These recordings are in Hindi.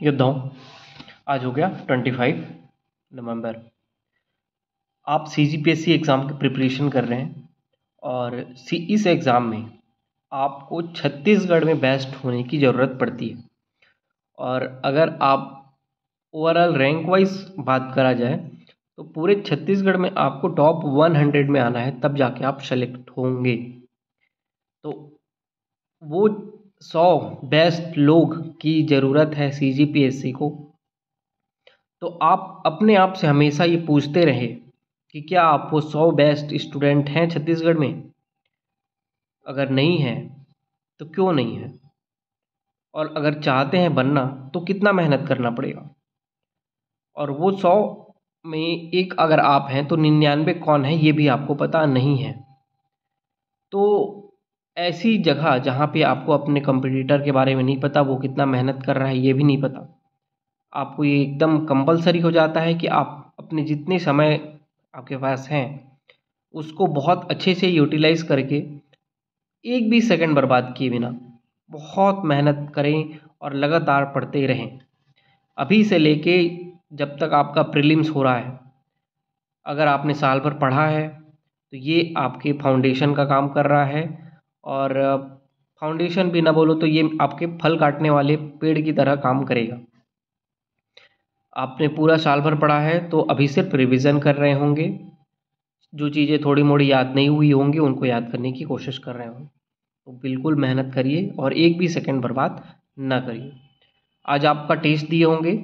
योद्धाओं, आज हो गया 25 नवंबर। आप CGPSC एग्ज़ाम की प्रिपरेशन कर रहे हैं और इस एग्ज़ाम में आपको छत्तीसगढ़ में बेस्ट होने की ज़रूरत पड़ती है। और अगर आप ओवरऑल रैंक वाइज बात करा जाए तो पूरे छत्तीसगढ़ में आपको टॉप 100 में आना है, तब जाके आप सेलेक्ट होंगे। तो वो 100 बेस्ट लोग की ज़रूरत है CGPSC को। तो आप अपने आप से हमेशा ये पूछते रहे कि क्या आप वो 100 बेस्ट स्टूडेंट हैं छत्तीसगढ़ में। अगर नहीं है तो क्यों नहीं है, और अगर चाहते हैं बनना तो कितना मेहनत करना पड़ेगा। और वो 100 में एक अगर आप हैं तो 99 कौन है ये भी आपको पता नहीं है। तो ऐसी जगह जहाँ पे आपको अपने कंपटीटर के बारे में नहीं पता, वो कितना मेहनत कर रहा है ये भी नहीं पता, आपको ये एकदम कंपलसरी हो जाता है कि आप अपने जितने समय आपके पास हैं उसको बहुत अच्छे से यूटिलाइज़ करके एक भी सेकंड बर्बाद किए बिना बहुत मेहनत करें और लगातार पढ़ते रहें। अभी से लेके जब तक आपका प्रीलिम्स हो रहा है, अगर आपने साल भर पढ़ा है तो ये आपके फाउंडेशन का काम कर रहा है। और फाउंडेशन भी ना बोलो तो ये आपके फल काटने वाले पेड़ की तरह काम करेगा। आपने पूरा साल भर पढ़ा है तो अभी सिर्फ रिवीजन कर रहे होंगे, जो चीज़ें थोड़ी मोड़ी याद नहीं हुई होंगी उनको याद करने की कोशिश कर रहे होंगे। तो बिल्कुल मेहनत करिए और एक भी सेकंड बर्बाद ना करिए। आज आपका टेस्ट दिए होंगे,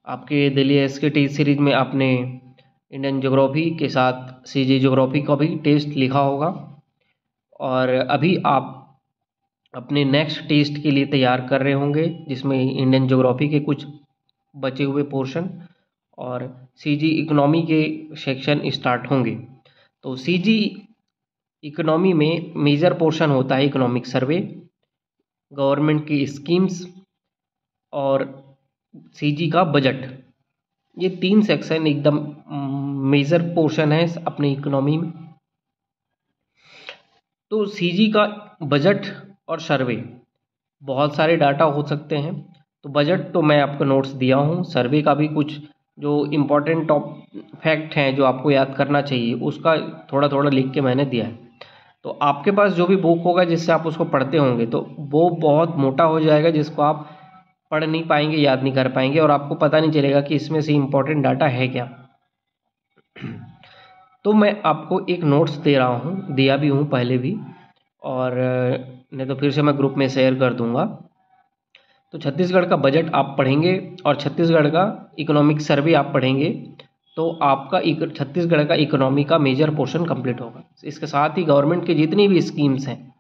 आपके दिल्ली SK टेस्ट सीरीज में आपने इंडियन ज्योग्राफी के साथ CG ज्योग्राफी का भी टेस्ट लिखा होगा। और अभी आप अपने नेक्स्ट टेस्ट के लिए तैयार कर रहे होंगे, जिसमें इंडियन ज्योग्राफी के कुछ बचे हुए पोर्शन और CG इकोनॉमी के सेक्शन स्टार्ट होंगे। तो CG इकोनॉमी में मेजर पोर्शन होता है इकोनॉमिक सर्वे, गवर्नमेंट की स्कीम्स और CG का बजट। ये 3 सेक्शन एकदम मेजर पोर्शन है अपने इकोनॉमी में। तो CG का बजट और सर्वे बहुत सारे डाटा हो सकते हैं। तो बजट तो मैं आपको नोट्स दिया हूँ, सर्वे का भी कुछ जो इम्पोर्टेंट टॉप फैक्ट हैं जो आपको याद करना चाहिए उसका थोड़ा थोड़ा लिख के मैंने दिया है। तो आपके पास जो भी बुक होगा जिससे आप उसको पढ़ते होंगे तो वो बहुत मोटा हो जाएगा, जिसको आप पढ़ नहीं पाएंगे, याद नहीं कर पाएंगे और आपको पता नहीं चलेगा कि इसमें से इम्पोर्टेंट डाटा है क्या। तो मैं आपको एक नोट्स दे रहा हूँ, दिया भी हूँ पहले भी, और नहीं तो फिर से मैं ग्रुप में शेयर कर दूँगा। तो छत्तीसगढ़ का बजट आप पढ़ेंगे और छत्तीसगढ़ का इकोनॉमिक सर्वे आप पढ़ेंगे तो आपका छत्तीसगढ़ का इकोनॉमी का मेजर पोर्शन कंप्लीट होगा। इसके साथ ही गवर्नमेंट की जितनी भी स्कीम्स हैं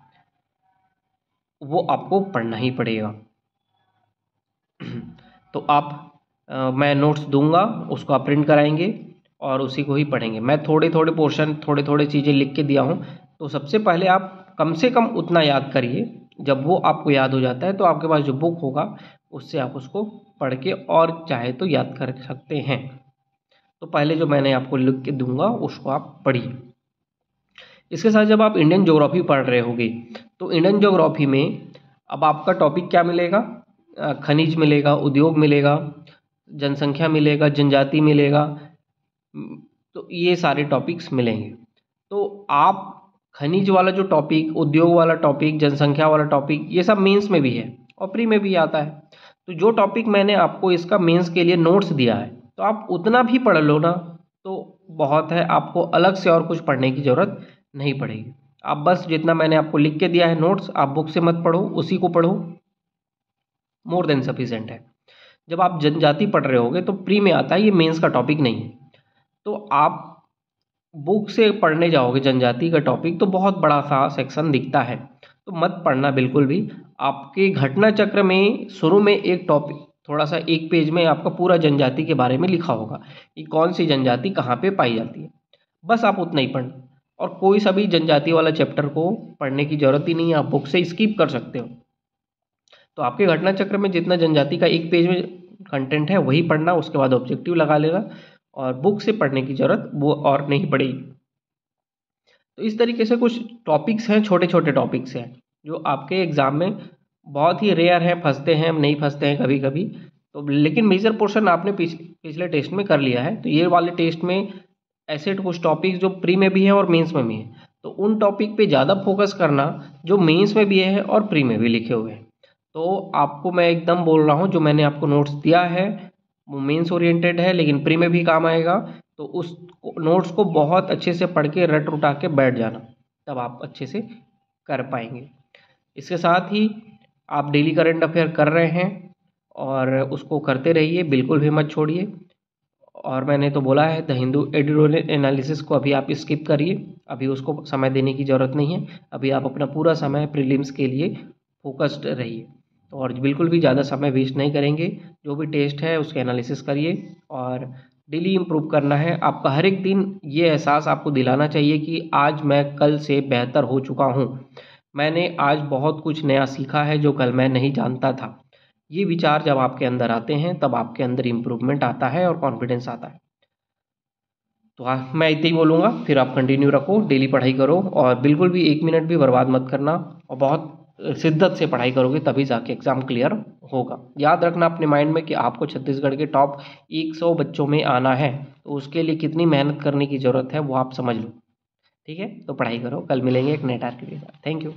वो आपको पढ़ना ही पड़ेगा। तो मैं नोट्स दूंगा, उसको आप प्रिंट कराएंगे और उसी को ही पढ़ेंगे। मैं थोड़े थोड़े पोर्शन थोड़े थोड़े चीज़ें लिख के दिया हूँ। तो सबसे पहले आप कम से कम उतना याद करिए, जब वो आपको याद हो जाता है तो आपके पास जो बुक होगा उससे आप उसको पढ़ के और चाहे तो याद कर सकते हैं। तो पहले जो मैंने आपको लिख के दूंगा उसको आप पढ़िए। इसके साथ जब आप इंडियन ज्योग्राफी पढ़ रहे होंगे तो इंडियन ज्योग्राफी में अब आपका टॉपिक क्या मिलेगा, खनिज मिलेगा, उद्योग मिलेगा, जनसंख्या मिलेगा, जनजाति मिलेगा। तो ये सारे टॉपिक्स मिलेंगे। तो आप खनिज वाला जो टॉपिक, उद्योग वाला टॉपिक, जनसंख्या वाला टॉपिक, ये सब मेंस में भी है और प्री में भी आता है। तो जो टॉपिक मैंने आपको इसका मेंस के लिए नोट्स दिया है तो आप उतना भी पढ़ लो ना तो बहुत है, आपको अलग से और कुछ पढ़ने की ज़रूरत नहीं पड़ेगी। आप बस जितना मैंने आपको लिख के दिया है नोट्स, आप बुक से मत पढ़ो, उसी को पढ़ो, मोर देन सफिशेंट है। जब आप जनजाति पढ़ रहे होगे तो प्री में आता है, ये मेंस का टॉपिक नहीं है। तो आप बुक से पढ़ने जाओगे जनजाति का टॉपिक तो बहुत बड़ा सा सेक्शन दिखता है, तो मत पढ़ना बिल्कुल भी। आपके घटना चक्र में शुरू में एक टॉपिक, थोड़ा सा एक पेज में आपका पूरा जनजाति के बारे में लिखा होगा कि कौन सी जनजाति कहाँ पे पाई जाती है, बस आप उतना ही पढ़ना। और कोई सा भी जनजाति वाला चैप्टर को पढ़ने की ज़रूरत ही नहीं है, आप बुक से स्किप कर सकते हो। तो आपके घटना चक्र में जितना जनजाति का एक पेज में कंटेंट है वही पढ़ना, उसके बाद ऑब्जेक्टिव लगा लेना और बुक से पढ़ने की ज़रूरत वो और नहीं पड़ेगी। तो इस तरीके से कुछ टॉपिक्स हैं, छोटे छोटे टॉपिक्स हैं जो आपके एग्ज़ाम में बहुत ही रेयर हैं, फंसते हैं नहीं फंसते हैं कभी कभी, तो लेकिन मेजर पोर्शन आपने पिछले टेस्ट में कर लिया है, तो ये वाले टेस्ट में ऐसे कुछ टॉपिक्स जो प्री में भी है और मेंस में भी है, तो उन टॉपिक पे ज़्यादा फोकस करना जो मेंस में भी है और प्री में भी लिखे हुए हैं। तो आपको मैं एकदम बोल रहा हूँ, जो मैंने आपको नोट्स दिया है वो मेंस ओरिएंटेड है लेकिन प्री में भी काम आएगा, तो उस नोट्स को बहुत अच्छे से पढ़ के रट उठा के बैठ जाना, तब आप अच्छे से कर पाएंगे। इसके साथ ही आप डेली करंट अफेयर कर रहे हैं और उसको करते रहिए, बिल्कुल भी मत छोड़िए। और मैंने तो बोला है द हिंदू एडिटोरियल एनालिसिस को अभी आप स्किप करिए, अभी उसको समय देने की ज़रूरत नहीं है। अभी आप अपना पूरा समय प्रीलिम्स के लिए फोकस्ड रहिए, और बिल्कुल भी ज़्यादा समय वेस्ट नहीं करेंगे। जो भी टेस्ट है उसके एनालिसिस करिए और डेली इम्प्रूव करना है। आपका हर एक दिन ये एहसास आपको दिलाना चाहिए कि आज मैं कल से बेहतर हो चुका हूँ, मैंने आज बहुत कुछ नया सीखा है जो कल मैं नहीं जानता था। ये विचार जब आपके अंदर आते हैं तब आपके अंदर इम्प्रूवमेंट आता है और कॉन्फिडेंस आता है। तो मैं इतना ही बोलूँगा, फिर आप कंटिन्यू रखो, डेली पढ़ाई करो और बिल्कुल भी 1 मिनट भी बर्बाद मत करना, और बहुत शिद्दत से पढ़ाई करोगे तभी जाके एग्ज़ाम क्लियर होगा। याद रखना अपने माइंड में कि आपको छत्तीसगढ़ के टॉप 100 बच्चों में आना है, तो उसके लिए कितनी मेहनत करने की ज़रूरत है वो आप समझ लो। ठीक है, तो पढ़ाई करो, कल मिलेंगे एक नए टारगेट के साथ। Thank you.